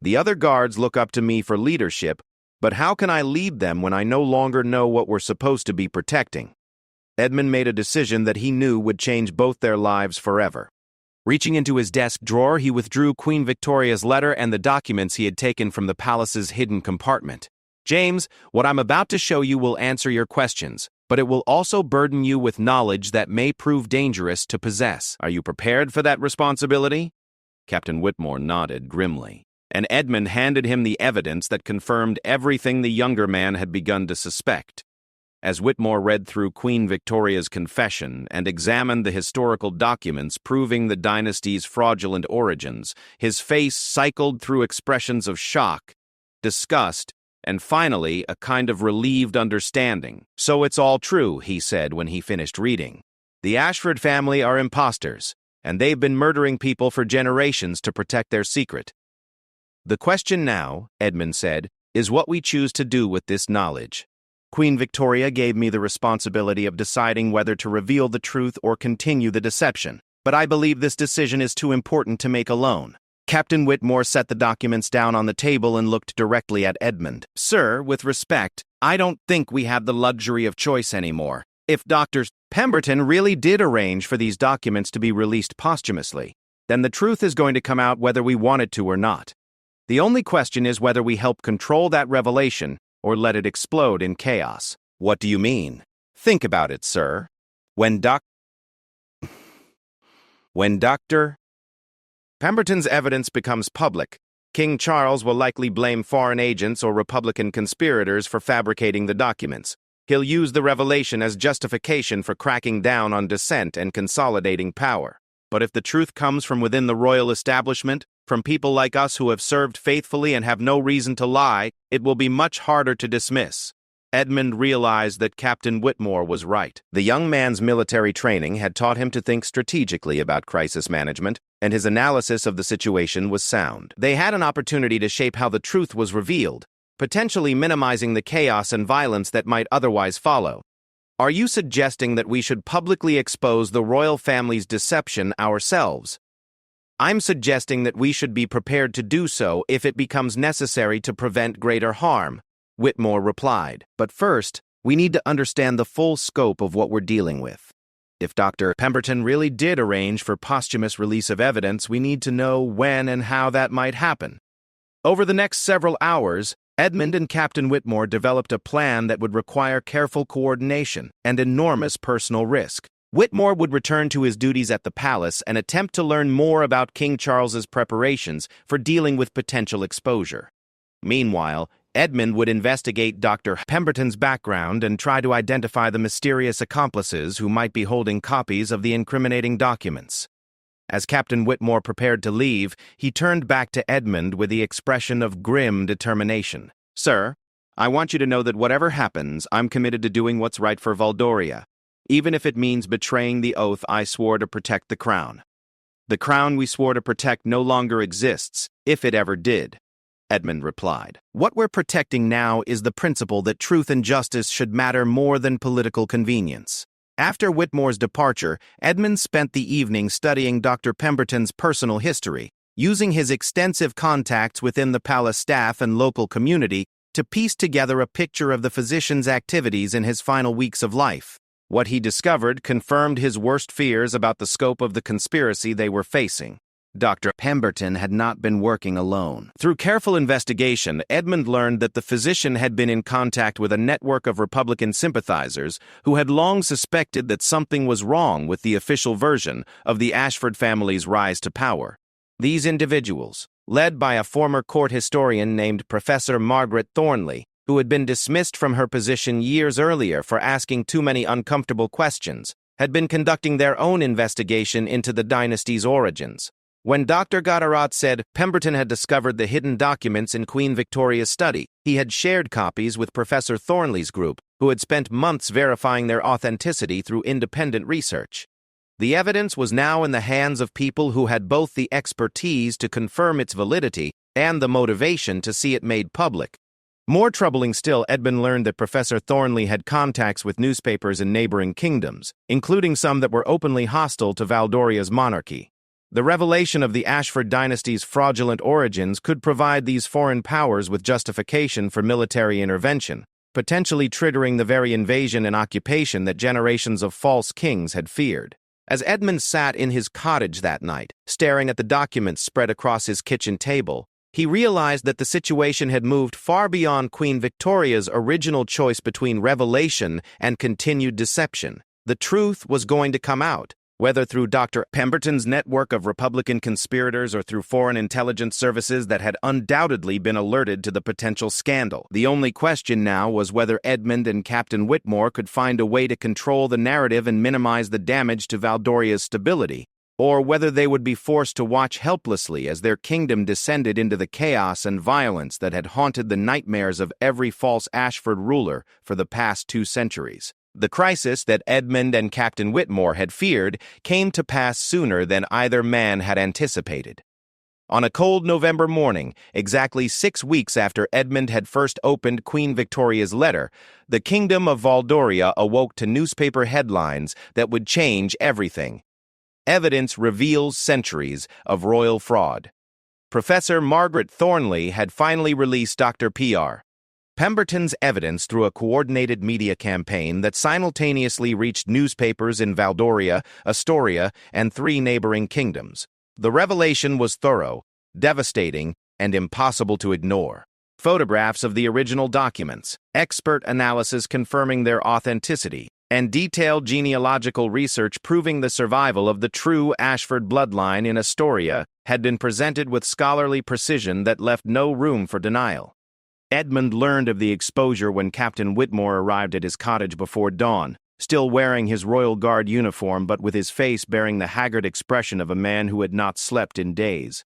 The other guards look up to me for leadership, but how can I lead them when I no longer know what we're supposed to be protecting?" Edmund made a decision that he knew would change both their lives forever. Reaching into his desk drawer, he withdrew Queen Victoria's letter and the documents he had taken from the palace's hidden compartment. "James, what I'm about to show you will answer your questions, but it will also burden you with knowledge that may prove dangerous to possess. Are you prepared for that responsibility?" Captain Whitmore nodded grimly, and Edmund handed him the evidence that confirmed everything the younger man had begun to suspect. As Whitmore read through Queen Victoria's confession and examined the historical documents proving the dynasty's fraudulent origins, his face cycled through expressions of shock, disgust, and finally a kind of relieved understanding. "So it's all true," he said when he finished reading. "The Ashford family are imposters, and they've been murdering people for generations to protect their secret. The question now," Edmund said, "is what we choose to do with this knowledge. Queen Victoria gave me the responsibility of deciding whether to reveal the truth or continue the deception, but I believe this decision is too important to make alone." Captain Whitmore set the documents down on the table and looked directly at Edmund. "Sir, with respect, I don't think we have the luxury of choice anymore. If Dr. Pemberton really did arrange for these documents to be released posthumously, then the truth is going to come out whether we want it to or not. The only question is whether we help control that revelation or let it explode in chaos." "What do you mean?" "Think about it, sir. When Dr. Pemberton's evidence becomes public, King Charles will likely blame foreign agents or Republican conspirators for fabricating the documents. He'll use the revelation as justification for cracking down on dissent and consolidating power. But if the truth comes from within the royal establishment, from people like us who have served faithfully and have no reason to lie, it will be much harder to dismiss." Edmund realized that Captain Whitmore was right. The young man's military training had taught him to think strategically about crisis management, and his analysis of the situation was sound. They had an opportunity to shape how the truth was revealed, potentially minimizing the chaos and violence that might otherwise follow. "Are you suggesting that we should publicly expose the royal family's deception ourselves?" I'm suggesting that we should be prepared to do so if it becomes necessary to prevent greater harm, Whitmore replied. But first, we need to understand the full scope of what we're dealing with. If Dr. Pemberton really did arrange for posthumous release of evidence, we need to know when and how that might happen. Over the next several hours, Edmund and Captain Whitmore developed a plan that would require careful coordination and enormous personal risk. Whitmore would return to his duties at the palace and attempt to learn more about King Charles's preparations for dealing with potential exposure. Meanwhile, Edmund would investigate Dr. Pemberton's background and try to identify the mysterious accomplices who might be holding copies of the incriminating documents. As Captain Whitmore prepared to leave, he turned back to Edmund with the expression of grim determination. "Sir, I want you to know that whatever happens, I'm committed to doing what's right for Valdoria, even if it means betraying the oath I swore to protect the crown. The crown we swore to protect no longer exists, if it ever did," Edmund replied. "What we're protecting now is the principle that truth and justice should matter more than political convenience." After Whitmore's departure, Edmund spent the evening studying Dr. Pemberton's personal history, using his extensive contacts within the palace staff and local community to piece together a picture of the physician's activities in his final weeks of life. What he discovered confirmed his worst fears about the scope of the conspiracy they were facing. Dr. Pemberton had not been working alone. Through careful investigation, Edmund learned that the physician had been in contact with a network of Republican sympathizers who had long suspected that something was wrong with the official version of the Ashford family's rise to power. These individuals, led by a former court historian named Professor Margaret Thornley, who had been dismissed from her position years earlier for asking too many uncomfortable questions, had been conducting their own investigation into the dynasty's origins. When Dr. Goddard said Pemberton had discovered the hidden documents in Queen Victoria's study, he had shared copies with Professor Thornley's group, who had spent months verifying their authenticity through independent research. The evidence was now in the hands of people who had both the expertise to confirm its validity and the motivation to see it made public. More troubling still, Edmund learned that Professor Thornley had contacts with newspapers in neighboring kingdoms, including some that were openly hostile to Valdoria's monarchy. The revelation of the Ashford dynasty's fraudulent origins could provide these foreign powers with justification for military intervention, potentially triggering the very invasion and occupation that generations of false kings had feared. As Edmund sat in his cottage that night, staring at the documents spread across his kitchen table, he realized that the situation had moved far beyond Queen Victoria's original choice between revelation and continued deception. The truth was going to come out, whether through Dr. Pemberton's network of Republican conspirators or through foreign intelligence services that had undoubtedly been alerted to the potential scandal. The only question now was whether Edmund and Captain Whitmore could find a way to control the narrative and minimize the damage to Valdoria's stability, or whether they would be forced to watch helplessly as their kingdom descended into the chaos and violence that had haunted the nightmares of every false Ashford ruler for the past 2 centuries. The crisis that Edmund and Captain Whitmore had feared came to pass sooner than either man had anticipated. On a cold November morning, exactly 6 weeks after Edmund had first opened Queen Victoria's letter, the Kingdom of Valdoria awoke to newspaper headlines that would change everything. Evidence reveals centuries of royal fraud. Professor Margaret Thornley had finally released Dr. P.R. Pemberton's evidence through a coordinated media campaign that simultaneously reached newspapers in Valdoria, Astoria, and 3 neighboring kingdoms. The revelation was thorough, devastating, and impossible to ignore. Photographs of the original documents, expert analysis confirming their authenticity, and detailed genealogical research proving the survival of the true Ashford bloodline in Astoria had been presented with scholarly precision that left no room for denial. Edmund learned of the exposure when Captain Whitmore arrived at his cottage before dawn, still wearing his Royal Guard uniform but with his face bearing the haggard expression of a man who had not slept in days.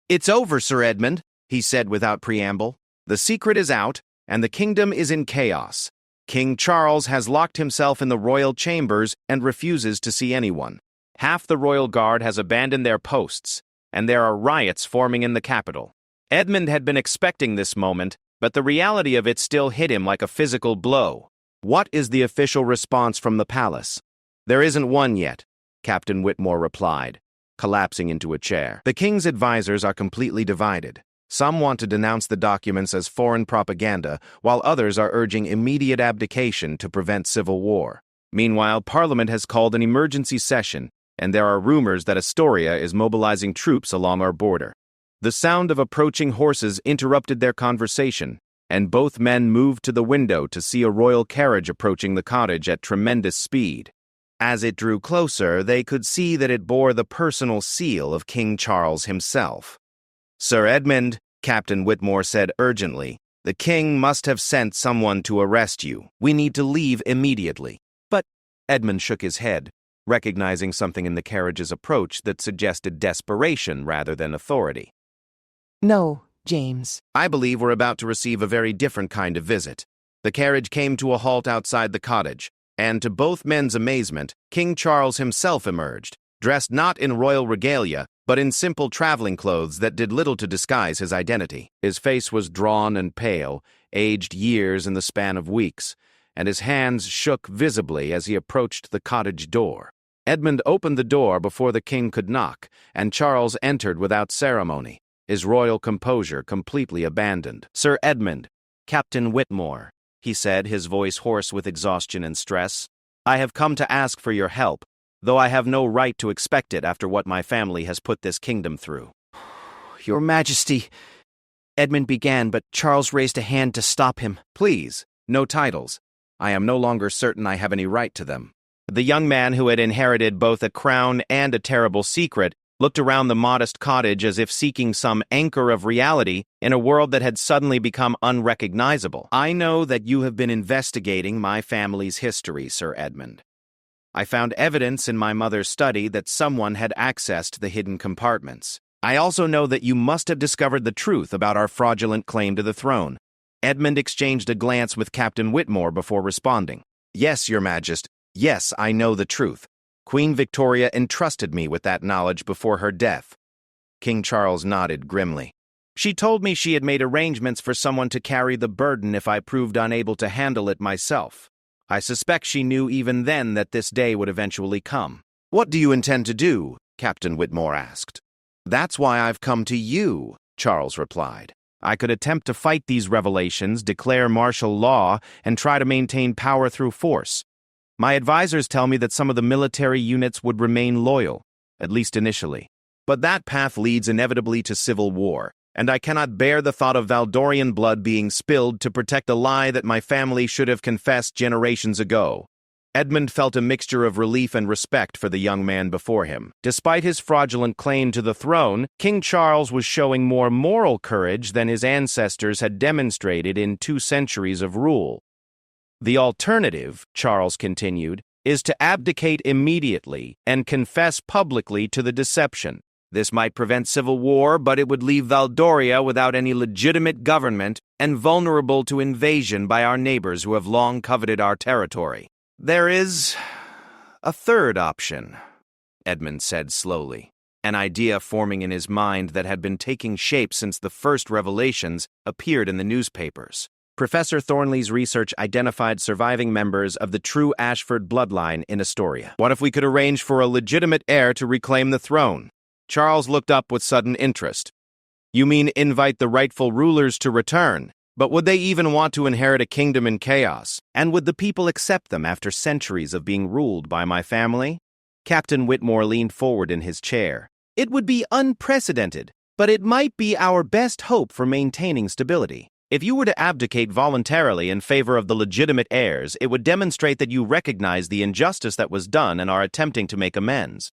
"It's over, Sir Edmund," he said without preamble. "The secret is out, and the kingdom is in chaos. King Charles has locked himself in the royal chambers and refuses to see anyone. Half the Royal Guard has abandoned their posts, and there are riots forming in the capital." Edmund had been expecting this moment, but the reality of it still hit him like a physical blow. "What is the official response from the palace?" "There isn't one yet," Captain Whitmore replied. collapsing into a chair. The king's advisors are completely divided. Some want to denounce the documents as foreign propaganda, while others are urging immediate abdication to prevent civil war. Meanwhile, Parliament has called an emergency session, and there are rumors that Astoria is mobilizing troops along our border. The sound of approaching horses interrupted their conversation, and both men moved to the window to see a royal carriage approaching the cottage at tremendous speed. As it drew closer, they could see that it bore the personal seal of King Charles himself. "Sir Edmund," Captain Whitmore said urgently, "the king must have sent someone to arrest you. We need to leave immediately." But Edmund shook his head, recognizing something in the carriage's approach that suggested desperation rather than authority. "No, James. "I believe we're about to receive a very different kind of visit." The carriage came to a halt outside the cottage, and to both men's amazement, King Charles himself emerged, dressed not in royal regalia, but in simple traveling clothes that did little to disguise his identity. His face was drawn and pale, aged years in the span of weeks, and his hands shook visibly as he approached the cottage door. Edmund opened the door before the king could knock, and Charles entered without ceremony, his royal composure completely abandoned. "Sir Edmund, Captain Whitmore," he said, his voice hoarse with exhaustion and stress, "I have come to ask for your help, though I have no right to expect it after what my family has put this kingdom through." "Your Majesty," Edmund began, but Charles raised a hand to stop him. "Please, no titles. I am no longer certain I have any right to them." The young man, who had inherited both a crown and a terrible secret, looked around the modest cottage as if seeking some anchor of reality in a world that had suddenly become unrecognizable. "I know that you have been investigating my family's history, Sir Edmund. I found evidence in my mother's study that someone had accessed the hidden compartments. I also know that you must have discovered the truth about our fraudulent claim to the throne." Edmund exchanged a glance with Captain Whitmore before responding. "Yes, Your Majesty. Yes, I know the truth. Queen Victoria entrusted me with that knowledge before her death." King Charles nodded grimly. "She told me she had made arrangements for someone to carry the burden if I proved unable to handle it myself. I suspect she knew even then that this day would eventually come." "What do you intend to do?" Captain Whitmore asked. "That's why I've come to you," Charles replied. "I could attempt to fight these revelations, declare martial law, and try to maintain power through force. My advisors tell me that some of the military units would remain loyal, at least initially. But that path leads inevitably to civil war, and I cannot bear the thought of Valdorian blood being spilled to protect a lie that my family should have confessed generations ago." Edmund felt a mixture of relief and respect for the young man before him. Despite his fraudulent claim to the throne, King Charles was showing more moral courage than his ancestors had demonstrated in 2 centuries of rule. "The alternative," Charles continued, "is to abdicate immediately and confess publicly to the deception. This might prevent civil war, but it would leave Valdoria without any legitimate government and vulnerable to invasion by our neighbors who have long coveted our territory. There is a third option," Edmund said slowly, an idea forming in his mind that had been taking shape since the first revelations appeared in the newspapers. Professor Thornley's research identified surviving members of the true Ashford bloodline in Astoria. "What if we could arrange for a legitimate heir to reclaim the throne?" Charles looked up with sudden interest. "You mean invite the rightful rulers to return? But would they even want to inherit a kingdom in chaos? And would the people accept them after centuries of being ruled by my family?" Captain Whitmore leaned forward in his chair. "It would be unprecedented, but it might be our best hope for maintaining stability. If you were to abdicate voluntarily in favor of the legitimate heirs, it would demonstrate that you recognize the injustice that was done and are attempting to make amends."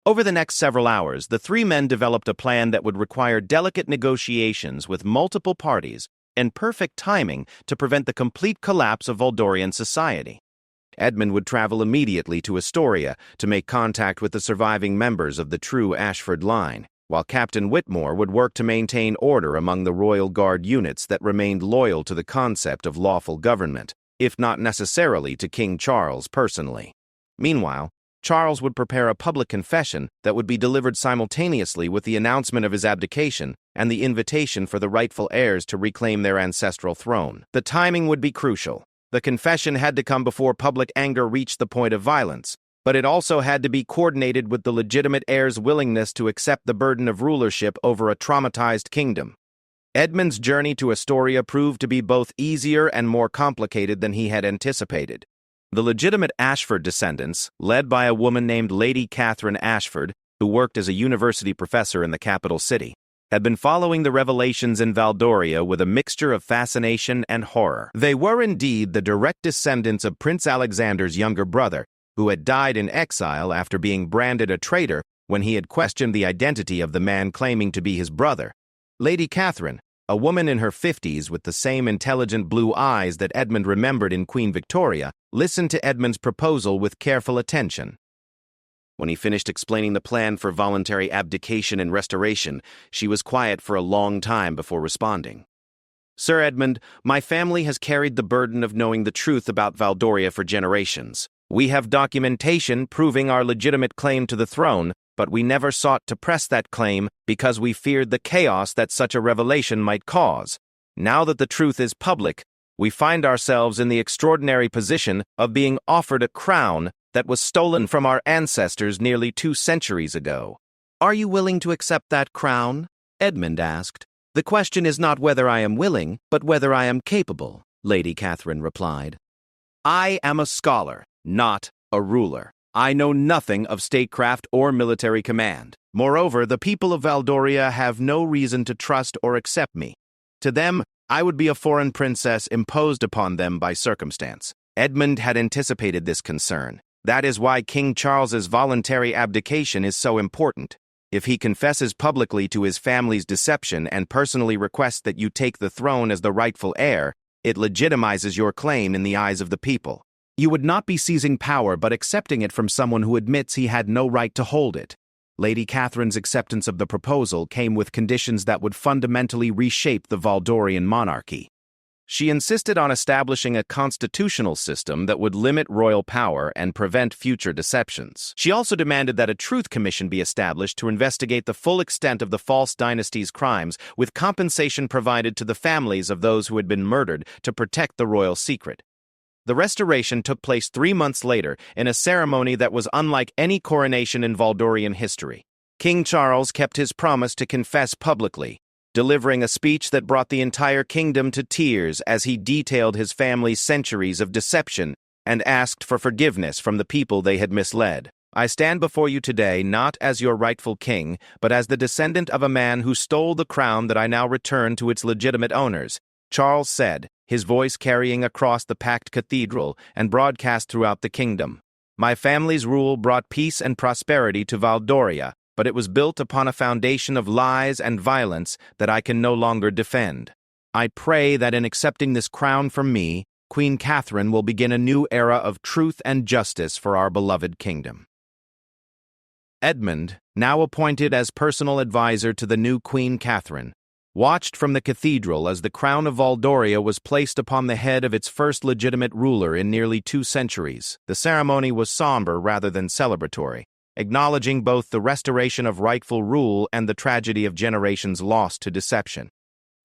Over the next several hours, the 3 men developed a plan that would require delicate negotiations with multiple parties and perfect timing to prevent the complete collapse of Valdorian society. Edmund would travel immediately to Astoria to make contact with the surviving members of the true Ashford line, while Captain Whitmore would work to maintain order among the Royal Guard units that remained loyal to the concept of lawful government, if not necessarily to King Charles personally. Meanwhile, Charles would prepare a public confession that would be delivered simultaneously with the announcement of his abdication and the invitation for the rightful heirs to reclaim their ancestral throne. The timing would be crucial. The confession had to come before public anger reached the point of violence, but it also had to be coordinated with the legitimate heir's willingness to accept the burden of rulership over a traumatized kingdom. Edmund's journey to Astoria proved to be both easier and more complicated than he had anticipated. The legitimate Ashford descendants, led by a woman named Lady Catherine Ashford, who worked as a university professor in the capital city, had been following the revelations in Valdoria with a mixture of fascination and horror. They were indeed the direct descendants of Prince Alexander's younger brother, who had died in exile after being branded a traitor when he had questioned the identity of the man claiming to be his brother. Lady Catherine, a woman in her 50s with the same intelligent blue eyes that Edmund remembered in Queen Victoria, listened to Edmund's proposal with careful attention. When he finished explaining the plan for voluntary abdication and restoration, she was quiet for a long time before responding. Sir Edmund, my family has carried the burden of knowing the truth about Valdoria for generations. We have documentation proving our legitimate claim to the throne, but we never sought to press that claim because we feared the chaos that such a revelation might cause. Now that the truth is public, we find ourselves in the extraordinary position of being offered a crown that was stolen from our ancestors nearly 2 centuries ago. Are you willing to accept that crown? Edmund asked. The question is not whether I am willing, but whether I am capable, Lady Catherine replied. I am a scholar, not a ruler. I know nothing of statecraft or military command. Moreover, the people of Valdoria have no reason to trust or accept me. To them, I would be a foreign princess imposed upon them by circumstance. Edmund had anticipated this concern. That is why King Charles's voluntary abdication is so important. If he confesses publicly to his family's deception and personally requests that you take the throne as the rightful heir, it legitimizes your claim in the eyes of the people. You would not be seizing power but accepting it from someone who admits he had no right to hold it. Lady Catherine's acceptance of the proposal came with conditions that would fundamentally reshape the Valdorian monarchy. She insisted on establishing a constitutional system that would limit royal power and prevent future deceptions. She also demanded that a truth commission be established to investigate the full extent of the false dynasty's crimes, with compensation provided to the families of those who had been murdered to protect the royal secret. The restoration took place 3 months later in a ceremony that was unlike any coronation in Valdorian history. King Charles kept his promise to confess publicly, delivering a speech that brought the entire kingdom to tears as he detailed his family's centuries of deception and asked for forgiveness from the people they had misled. I stand before you today not as your rightful king, but as the descendant of a man who stole the crown that I now return to its legitimate owners, Charles said, his voice carrying across the packed cathedral and broadcast throughout the kingdom. My family's rule brought peace and prosperity to Valdoria, but it was built upon a foundation of lies and violence that I can no longer defend. I pray that in accepting this crown from me, Queen Catherine will begin a new era of truth and justice for our beloved kingdom. Edmund, now appointed as personal advisor to the new Queen Catherine, watched from the cathedral as the crown of Valdoria was placed upon the head of its first legitimate ruler in nearly 2 centuries. The ceremony was somber rather than celebratory, acknowledging both the restoration of rightful rule and the tragedy of generations lost to deception.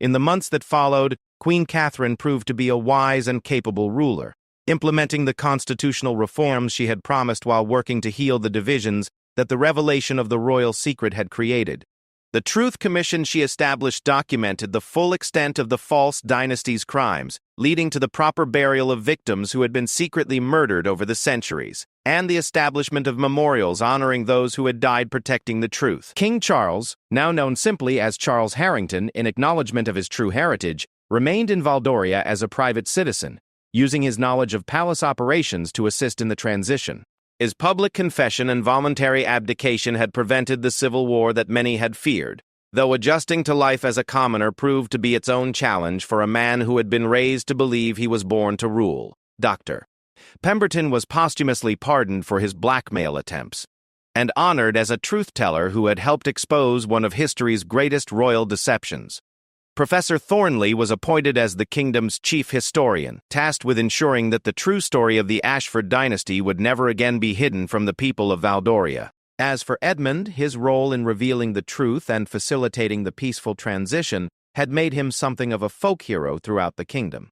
In the months that followed, Queen Catherine proved to be a wise and capable ruler, implementing the constitutional reforms she had promised while working to heal the divisions that the revelation of the royal secret had created. The Truth Commission she established documented the full extent of the false dynasty's crimes, leading to the proper burial of victims who had been secretly murdered over the centuries, and the establishment of memorials honoring those who had died protecting the truth. King Charles, now known simply as Charles Harrington in acknowledgement of his true heritage, remained in Valdoria as a private citizen, using his knowledge of palace operations to assist in the transition. His public confession and voluntary abdication had prevented the civil war that many had feared, though adjusting to life as a commoner proved to be its own challenge for a man who had been raised to believe he was born to rule. Dr. Pemberton was posthumously pardoned for his blackmail attempts, and honored as a truth-teller who had helped expose one of history's greatest royal deceptions. Professor Thornley was appointed as the kingdom's chief historian, tasked with ensuring that the true story of the Ashford dynasty would never again be hidden from the people of Valdoria. As for Edmund, his role in revealing the truth and facilitating the peaceful transition had made him something of a folk hero throughout the kingdom.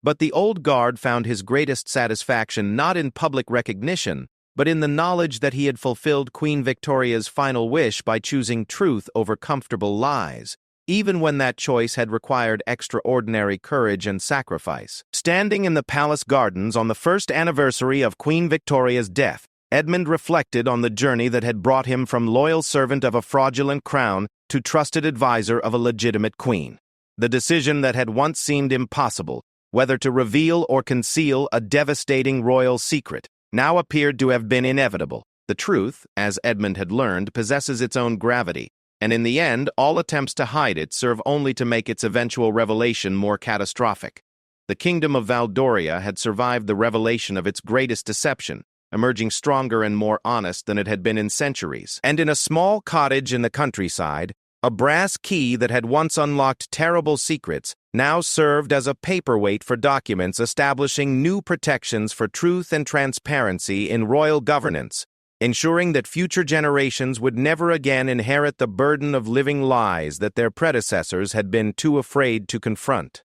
But the old guard found his greatest satisfaction not in public recognition, but in the knowledge that he had fulfilled Queen Victoria's final wish by choosing truth over comfortable lies, even when that choice had required extraordinary courage and sacrifice. Standing in the palace gardens on the first anniversary of Queen Victoria's death, Edmund reflected on the journey that had brought him from loyal servant of a fraudulent crown to trusted advisor of a legitimate queen. The decision that had once seemed impossible, whether to reveal or conceal a devastating royal secret, now appeared to have been inevitable. The truth, as Edmund had learned, possesses its own gravity, and in the end, all attempts to hide it serve only to make its eventual revelation more catastrophic. The kingdom of Valdoria had survived the revelation of its greatest deception, emerging stronger and more honest than it had been in centuries. And in a small cottage in the countryside, a brass key that had once unlocked terrible secrets now served as a paperweight for documents establishing new protections for truth and transparency in royal governance, ensuring that future generations would never again inherit the burden of living lies that their predecessors had been too afraid to confront.